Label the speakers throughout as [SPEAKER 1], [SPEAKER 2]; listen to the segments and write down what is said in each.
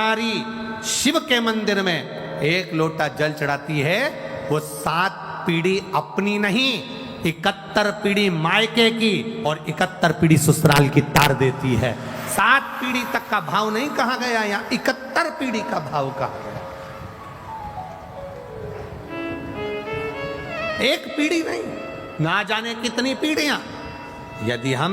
[SPEAKER 1] नारी शिव के मंदिर में एक लोटा जल चढ़ाती है, वो 7 पीढ़ी अपनी नहीं 71 पीढ़ी मायके की और 71 पीढ़ी ससुराल की तार देती है। 7 पीढ़ी तक का भाव नहीं कहा गया, यहाँ 71 पीढ़ी का भाव कहा गया। एक पीढ़ी नहीं, ना जाने कितनी पीढ़ियां। यदि हम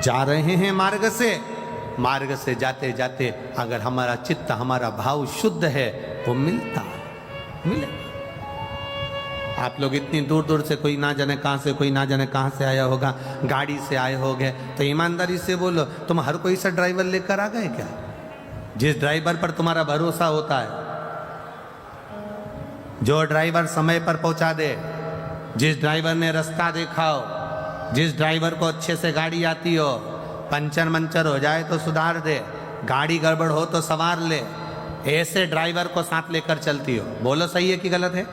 [SPEAKER 1] जा रहे हैं मार्ग से जाते जाते अगर हमारा चित्त, हमारा भाव शुद्ध है, वो मिले। आप लोग इतनी दूर दूर से, कोई ना जाने कहां से, कोई ना जाने कहां से आया होगा, गाड़ी से आए होगे, तो ईमानदारी से बोलो, तुम हर कोई सा ड्राइवर लेकर आ गए क्या? जिस ड्राइवर पर तुम्हारा भरोसा होता है, जो ड्राइवर समय पर पहुंचा दे, जिस ड्राइवर ने रास्ता देखा हो, जिस ड्राइवर को अच्छे से गाड़ी आती हो, पंचर मंचर हो जाए तो सुधार दे, गाड़ी गड़बड़ हो तो संवार ले, ऐसे ड्राइवर को साथ लेकर चलती हो। बोलो सही है कि गलत है?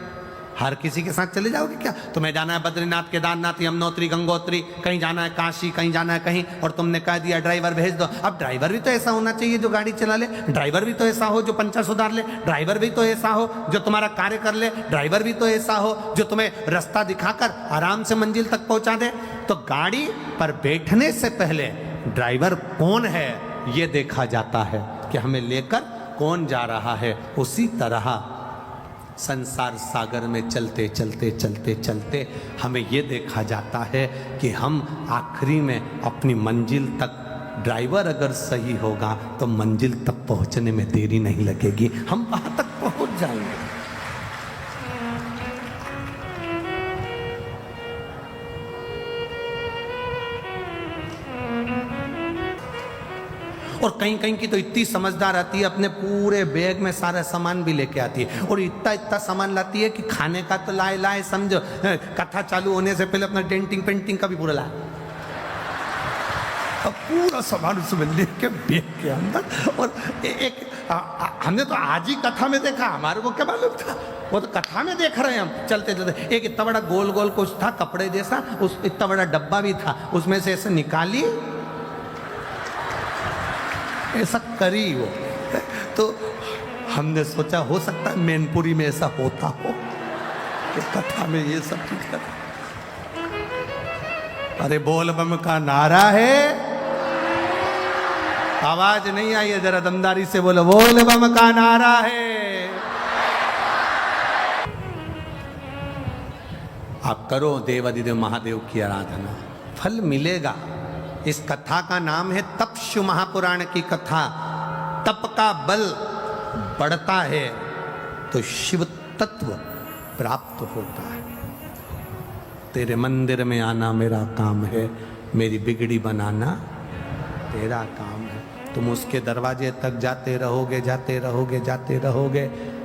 [SPEAKER 1] हर किसी के साथ चले जाओगे क्या? तुम्हें जाना है बद्रीनाथ, केदारनाथ, यमुनोत्री, गंगोत्री, कहीं जाना है काशी, कहीं जाना है कहीं, और तुमने कह दिया ड्राइवर भेज दो। अब ड्राइवर भी तो ऐसा होना चाहिए जो गाड़ी चला ले, ड्राइवर भी तो ऐसा हो जो पंचर सुधार ले, ड्राइवर भी तो ऐसा हो जो तुम्हारा कार्य कर ले, ड्राइवर भी तो ऐसा हो जो तुम्हें रास्ता दिखाकर आराम से मंजिल तक पहुंचा दे। तो गाड़ी पर बैठने से पहले ड्राइवर कौन है ये देखा जाता है कि हमें लेकर कौन जा रहा है। उसी तरह संसार सागर में चलते चलते हमें ये देखा जाता है कि हम आखिरी में अपनी मंजिल तक, ड्राइवर अगर सही होगा तो मंजिल तक पहुंचने में देरी नहीं लगेगी, हम वहां तक पहुंच जाएंगे। और कहीं कहीं की तो इतनी समझदार आती है, अपने पूरे बैग में सारा सामान भी लेके आती है, और इतना सामान लाती है कि खाने का तो लाए समझो, कथा चालू होने से पहले अपना डेंटिंग पेंटिंग का भी पूरा लाए, और पूरा सामान उसमें लेके बैग के अंदर। और हमने तो आज ही कथा में देखा, हमारे को क्या मालूम था, वो तो कथा में देख रहे हैं हम चलते चलते। एक इतना बड़ा गोल कुछ था कपड़े जैसा, उस इतना बड़ा डब्बा भी था, उसमें से ऐसे निकाली, ऐसा करी वो। तो हमने सोचा हो सकता है मैनपुरी में ऐसा होता हो कि कथा में ये सब चीज कर। अरे बोल बम का नारा है, आवाज नहीं आई है, जरा दमदारी से बोलो, बोल बम का नारा है। आप करो देवादिदेव महादेव की आराधना, फल मिलेगा। इस कथा का नाम है तपशु महापुराण की कथा। तप का बल बढ़ता है तो शिव तत्व प्राप्त होता है। तेरे मंदिर में आना मेरा काम है, मेरी बिगड़ी बनाना तेरा काम है। तुम उसके दरवाजे तक जाते रहोगे,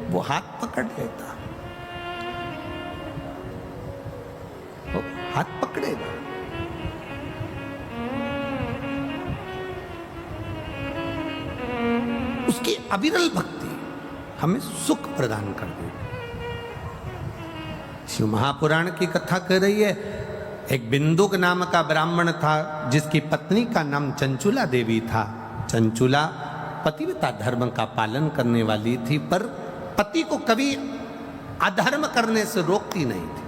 [SPEAKER 1] वो हाथ पकड़ लेता, वो हाथ पकड़ेगा। उसकी अविरल भक्ति हमें सुख प्रदान कर देगी। शिव महापुराण की कथा कह रही है, एक बिंदुक नाम का ब्राह्मण था जिसकी पत्नी का नाम चंचुला देवी था। चंचुला पतिव्रता धर्म का पालन करने वाली थी, पर पति को कभी अधर्म करने से रोकती नहीं थी।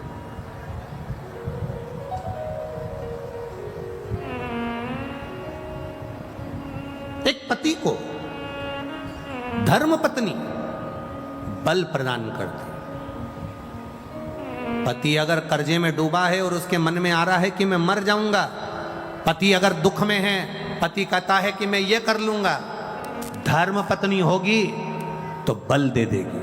[SPEAKER 1] एक पति को धर्म पत्नी बल प्रदान करती। पति अगर कर्जे में डूबा है और उसके मन में आ रहा है कि मैं मर जाऊंगा, पति अगर दुख में है, पति कहता है कि मैं ये कर लूंगा, धर्म पत्नी होगी तो बल दे देगी।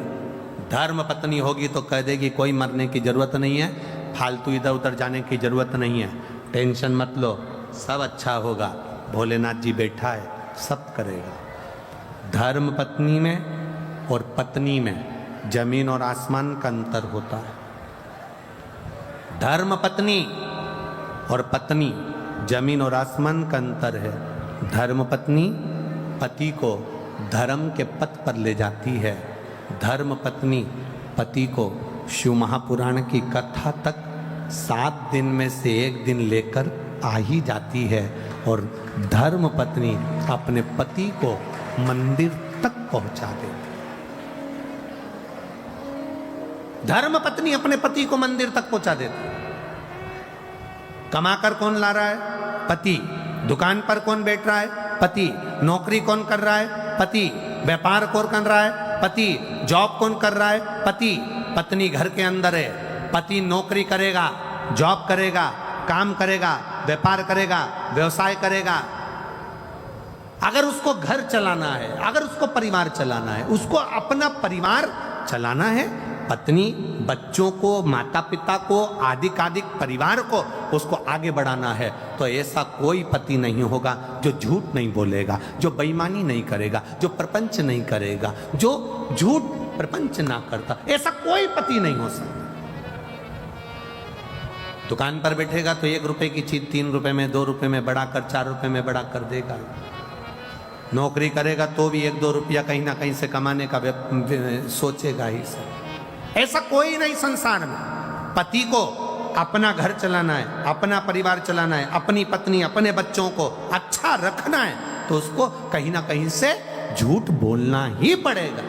[SPEAKER 1] धर्म पत्नी होगी तो कह देगी कोई मरने की जरूरत नहीं है, फालतू इधर उधर जाने की जरूरत नहीं है, टेंशन मत लो, सब अच्छा होगा, भोलेनाथ जी बैठा है, सब करेगा। धर्म पत्नी में और पत्नी में जमीन और आसमान का अंतर होता है। धर्म पत्नी और पत्नी जमीन और आसमान का अंतर है। धर्म पत्नी पति को धर्म के पथ पर ले जाती है। धर्म पत्नी पति को शिव महापुराण की कथा तक 7 दिन में से 1 दिन लेकर आ ही जाती है, और धर्म पत्नी अपने पति को मंदिर तक पहुंचा देती। धर्म पत्नी अपने पति को मंदिर तक पहुंचा देती। कमाकर कौन ला रहा है? पति। दुकान पर कौन बैठ रहा है? पति। नौकरी कौन कर रहा है? पति। व्यापार कौन कर रहा है? पति। जॉब कौन कर रहा है? पति। पत्नी घर के अंदर है, पति नौकरी करेगा, जॉब करेगा, काम करेगा, व्यापार करेगा, व्यवसाय करेगा। अगर उसको घर चलाना है, अगर उसको परिवार चलाना है, उसको अपना परिवार चलाना है, पत्नी बच्चों को, माता पिता को, आदिक परिवार को उसको आगे बढ़ाना है, तो ऐसा कोई पति नहीं होगा जो झूठ नहीं बोलेगा, जो बेईमानी नहीं करेगा, जो प्रपंच नहीं करेगा, जो झूठ प्रपंच ना करता। ऐसा कोई पति नहीं हो सकता। दुकान पर बैठेगा तो 1 रुपए की चीज 3 रुपए में, 2 रुपए में बढ़ाकर 4 रुपए में बढ़ा कर देगा। नौकरी करेगा तो भी 1-2 रुपया कहीं ना कहीं से कमाने का सोचेगा ही सब। ऐसा कोई नहीं संसार में। पति को अपना घर चलाना है, अपना परिवार चलाना है, अपनी पत्नी, अपने बच्चों को अच्छा रखना है, तो उसको कहीं ना कहीं से झूठ बोलना ही पड़ेगा।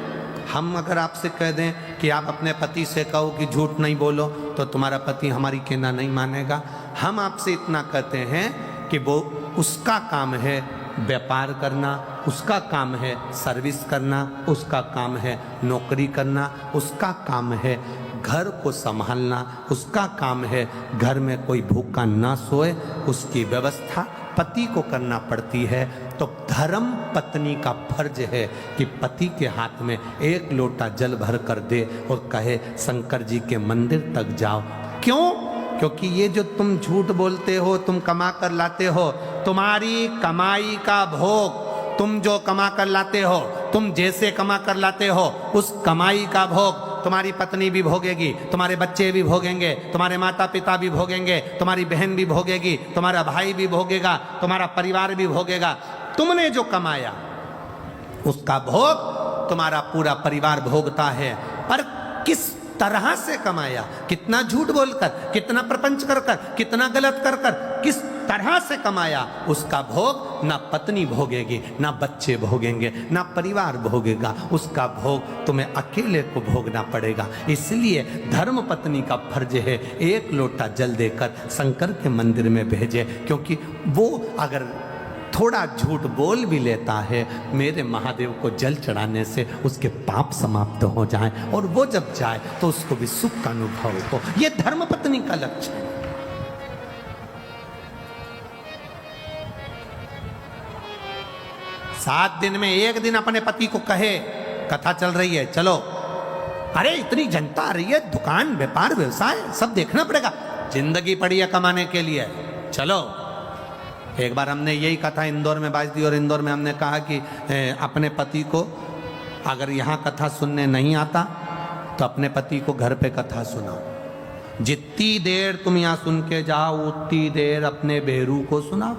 [SPEAKER 1] हम अगर आपसे कह दें कि आप अपने पति से कहो कि झूठ नहीं बोलो, तो तुम्हारा पति हमारी कहना नहीं मानेगा। हम आपसे इतना कहते हैं कि वो उसका काम है व्यापार करना, उसका काम है सर्विस करना, उसका काम है नौकरी करना, उसका काम है घर को संभालना, उसका काम है घर में कोई भूखा ना सोए, उसकी व्यवस्था पति को करना पड़ती है। तो धर्म पत्नी का फर्ज है कि पति के हाथ में 1 लोटा जल भर कर दे और कहे शंकर जी के मंदिर तक जाओ। क्यों? क्योंकि ये जो तुम झूठ बोलते हो, तुम कमा कर लाते हो, तुम्हारी कमाई का भोग, तुम जो कमा कर लाते हो, तुम जैसे कमा कर लाते हो, उस कमाई का भोग तुम्हारी पत्नी भी भोगेगी, तुम्हारे बच्चे भी भोगेंगे, तुम्हारे माता पिता भी भोगेंगे, तुम्हारी बहन भी भोगेगी, तुम्हारा भाई भी भोगेगा, तुम्हारा परिवार भी भोगेगा। तुमने जो कमाया उसका भोग तुम्हारा पूरा परिवार भोगता है। पर किस तरह से कमाया, कितना झूठ बोलकर, कितना प्रपंच कर कर, कितना गलत कर कर, किस तरह से कमाया, उसका भोग ना पत्नी भोगेगी, ना बच्चे भोगेंगे, ना परिवार भोगेगा। उसका भोग तुम्हें अकेले को भोगना पड़ेगा। इसलिए धर्म पत्नी का फर्ज है 1 लोटा जल देकर शंकर के मंदिर में भेजे, क्योंकि वो अगर थोड़ा झूठ बोल भी लेता है, मेरे महादेव को जल चढ़ाने से उसके पाप समाप्त हो जाएं, और वो जब जाए तो उसको भी सुख का अनुभव हो। यह धर्मपत्नी का लक्ष्य है। सात दिन में 1 दिन अपने पति को कहे, कथा चल रही है चलो, अरे इतनी जनता आ रही है, दुकान व्यापार व्यवसाय सब देखना पड़ेगा, जिंदगी पड़ी है कमाने के लिए, चलो। एक बार हमने यही कथा इंदौर में बाज दी, और इंदौर में हमने कहा कि अपने पति को अगर यहाँ कथा सुनने नहीं आता तो अपने पति को घर पे कथा सुनाओ। जितनी देर तुम यहाँ सुन के जाओ उतनी देर अपने बेरू को सुनाओ,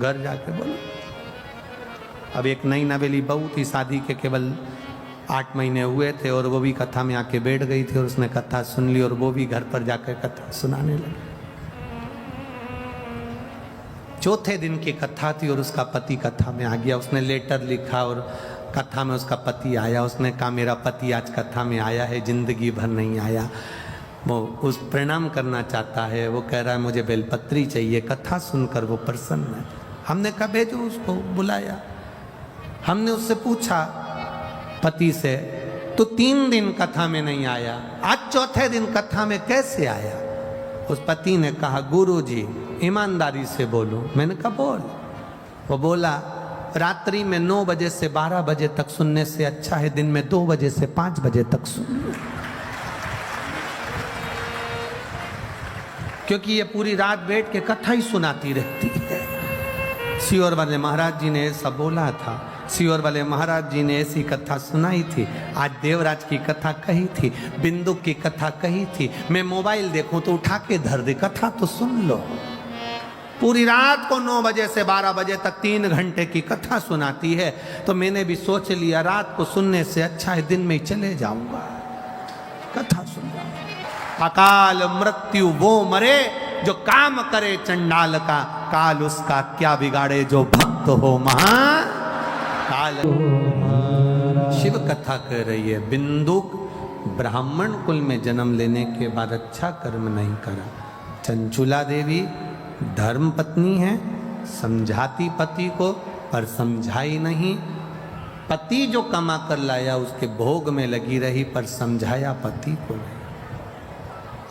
[SPEAKER 1] घर जाके बोलो। अब एक नई नवेली बहू थी, शादी के केवल 8 महीने हुए थे, और वो भी कथा में आके बैठ गई थी, और उसने कथा सुन ली, और वो भी घर पर जाकर कथा सुनाने लगी। चौथे दिन की कथा थी और उसका पति कथा में आ गया। उसने लेटर लिखा और कथा में उसका पति आया। उसने कहा मेरा पति आज कथा में आया है, जिंदगी भर नहीं आया, वो उस प्रणाम करना चाहता है, वो कह रहा है मुझे बेलपत्री चाहिए। कथा सुनकर वो प्रसन्न है। हमने कहा भेजो उसको, बुलाया। हमने उससे पूछा पति से, तो 3 दिन कथा में नहीं आया, आज चौथे दिन कथा में कैसे आया? उस पति ने कहा गुरुजी ईमानदारी से बोलो। मैंने कहा बोल। वो बोला रात्रि में 9 बजे से 12 बजे तक सुनने से अच्छा है दिन में 2 बजे से 5 बजे तक सुन लो, क्योंकि ये पूरी रात बैठ के कथा ही सुनाती रहती है। सियोर वाले महाराज जी ने ऐसा बोला था, सियोर वाले महाराज जी ने ऐसी कथा सुनाई थी। आज देवराज की कथा कही थी, बिंदु की कथा कही थी। मैं मोबाइल देखूं तो उठा के धर दे, कथा तो सुन लो। पूरी रात को 9 बजे से 12 बजे तक 3 घंटे की कथा सुनाती है। तो मैंने भी सोच लिया रात को सुनने से अच्छा है दिन में ही चले जाऊंगा, कथा सुन जाऊंगा। अकाल मृत्यु वो मरे जो काम करे चंडाल का, काल उसका क्या बिगाड़े जो भक्त हो महाकाल। शिव कथा कह रही है। बिंदुक ब्राह्मण कुल में जन्म लेने के बाद अच्छा कर्म नहीं करा। चंचुला देवी धर्म पत्नी है, समझाती पति को पर समझाई नहीं। पति जो कमा कर लाया उसके भोग में लगी रही पर समझाया पति को नहीं।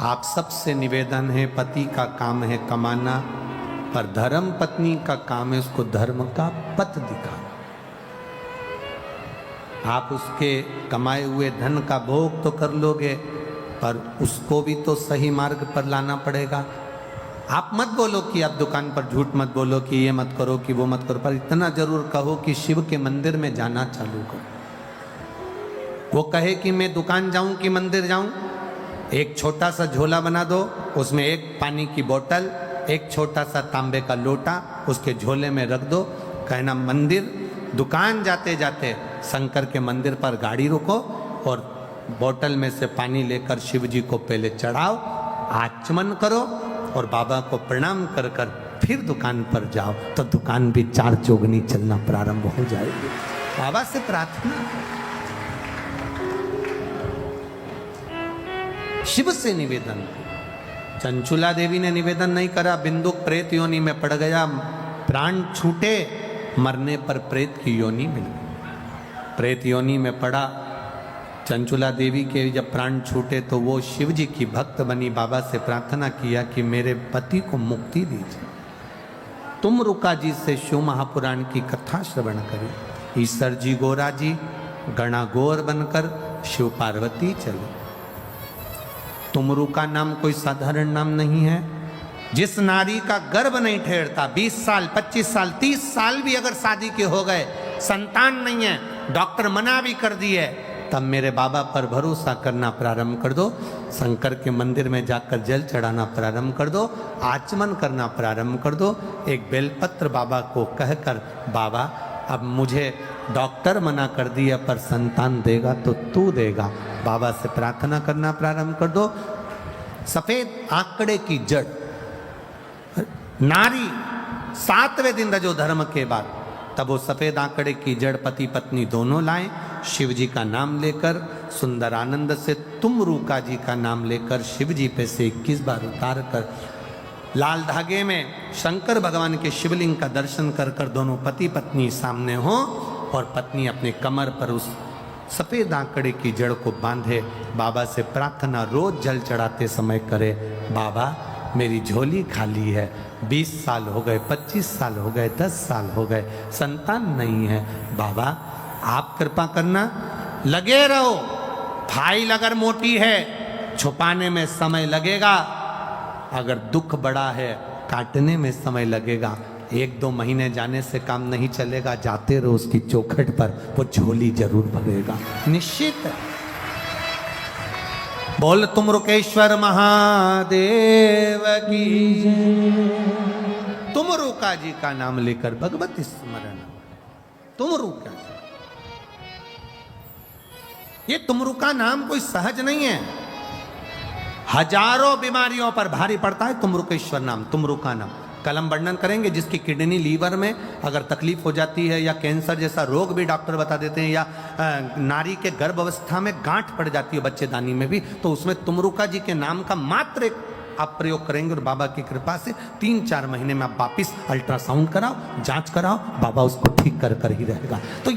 [SPEAKER 1] आप सबसे निवेदन है, पति का काम है कमाना, पर धर्म पत्नी का काम है उसको धर्म का पथ दिखाना। आप उसके कमाए हुए धन का भोग तो कर लोगे, पर उसको भी तो सही मार्ग पर लाना पड़ेगा। आप मत बोलो कि आप दुकान पर झूठ मत बोलो कि ये मत करो कि वो मत करो, पर इतना जरूर कहो कि शिव के मंदिर में जाना चालू करो। वो कहे कि मैं दुकान जाऊं कि मंदिर जाऊं, एक छोटा सा झोला बना दो, उसमें एक पानी की बोतल, एक छोटा सा तांबे का लोटा उसके झोले में रख दो। कहना मंदिर, दुकान जाते जाते शंकर के मंदिर पर गाड़ी रोको और बोतल में से पानी लेकर शिव जी को पहले चढ़ाओ, आचमन करो और बाबा को प्रणाम कर कर फिर दुकान पर जाओ, तो दुकान भी चार चौगनी चलना प्रारंभ हो जाएगी। बाबा से प्रार्थना, शिव से निवेदन। चंचुला देवी ने निवेदन नहीं करा, बिंदुक प्रेत योनि में पड़ गया, प्राण छूटे, मरने पर प्रेत की योनि मिल गई। प्रेत योनि में पड़ा, चंचुला देवी के जब प्राण छूटे तो वो शिव जी की भक्त बनी, बाबा से प्रार्थना किया कि मेरे पति को मुक्ति दीजिए। तुम रुका जी से शिव महापुराण की कथा श्रवण करें। ईश्वर जी गोरा जी गणा गोर बनकर शिव पार्वती चले। तुमरू का नाम कोई साधारण नाम नहीं है। जिस नारी का गर्भ नहीं ठहरता, 20 साल 25 साल 30 साल भी अगर शादी के हो गए, संतान नहीं है, डॉक्टर मना भी कर दिए, तब मेरे बाबा पर भरोसा करना प्रारंभ कर दो। शंकर के मंदिर में जाकर जल चढ़ाना प्रारंभ कर दो, आचमन करना प्रारंभ कर दो। एक बेलपत्र बाबा को कहकर, बाबा अब मुझे डॉक्टर मना कर दिया पर संतान देगा तो तू देगा, बाबा से प्रार्थना करना प्रारंभ कर दो। सफेद आंकड़े की जड़ नारी 7वें दिन रजो धर्म के बाद, तब वो सफेद आंकड़े की जड़ पति पत्नी दोनों लाएं, शिव जी का नाम लेकर सुंदर आनंद से तुमरूका जी का नाम लेकर शिव जी पे से 21 बार उतार कर लाल धागे में शंकर भगवान के शिवलिंग का दर्शन कर कर दोनों पति पत्नी सामने हो और पत्नी अपने कमर पर उस सफेद आंकड़े की जड़ को बांधे। बाबा से प्रार्थना रोज जल चढ़ाते समय करे, बाबा मेरी झोली खाली है, 20 साल हो गए, 25 साल हो गए, 10 साल हो गए, संतान नहीं है, बाबा आप कृपा करना। लगे रहो, फाइल अगर मोटी है छुपाने में समय लगेगा, अगर दुख बड़ा है काटने में समय लगेगा। 1-2 महीने जाने से काम नहीं चलेगा, जाते रहो उसकी चौखट पर, वो झोली जरूर भरेगा, निश्चित है। बोल तुम रुकेश्वर महादेव की जय। तुम रुका जी का नाम लेकर भगवती स्मरण। तुम रुका जी, ये तुमरू का नाम कोई सहज नहीं है, हजारों बीमारियों पर भारी पड़ता है तुमरुकेश्वर नाम, तुमरू का नाम। कल हम वर्णन करेंगे जिसकी किडनी लीवर में अगर तकलीफ हो जाती है या कैंसर जैसा रोग भी डॉक्टर बता देते हैं, या नारी के गर्भ अवस्था में गांठ पड़ जाती है बच्चेदानी में भी, तो उसमें तुमरुका जी के नाम का मात्र एक आप प्रयोग करेंगे और बाबा की कृपा से 3-4 महीने में आप वापिस अल्ट्रासाउंड कराओ, जांच कराओ, बाबा उसको ठीक कर ही रहेगा। तो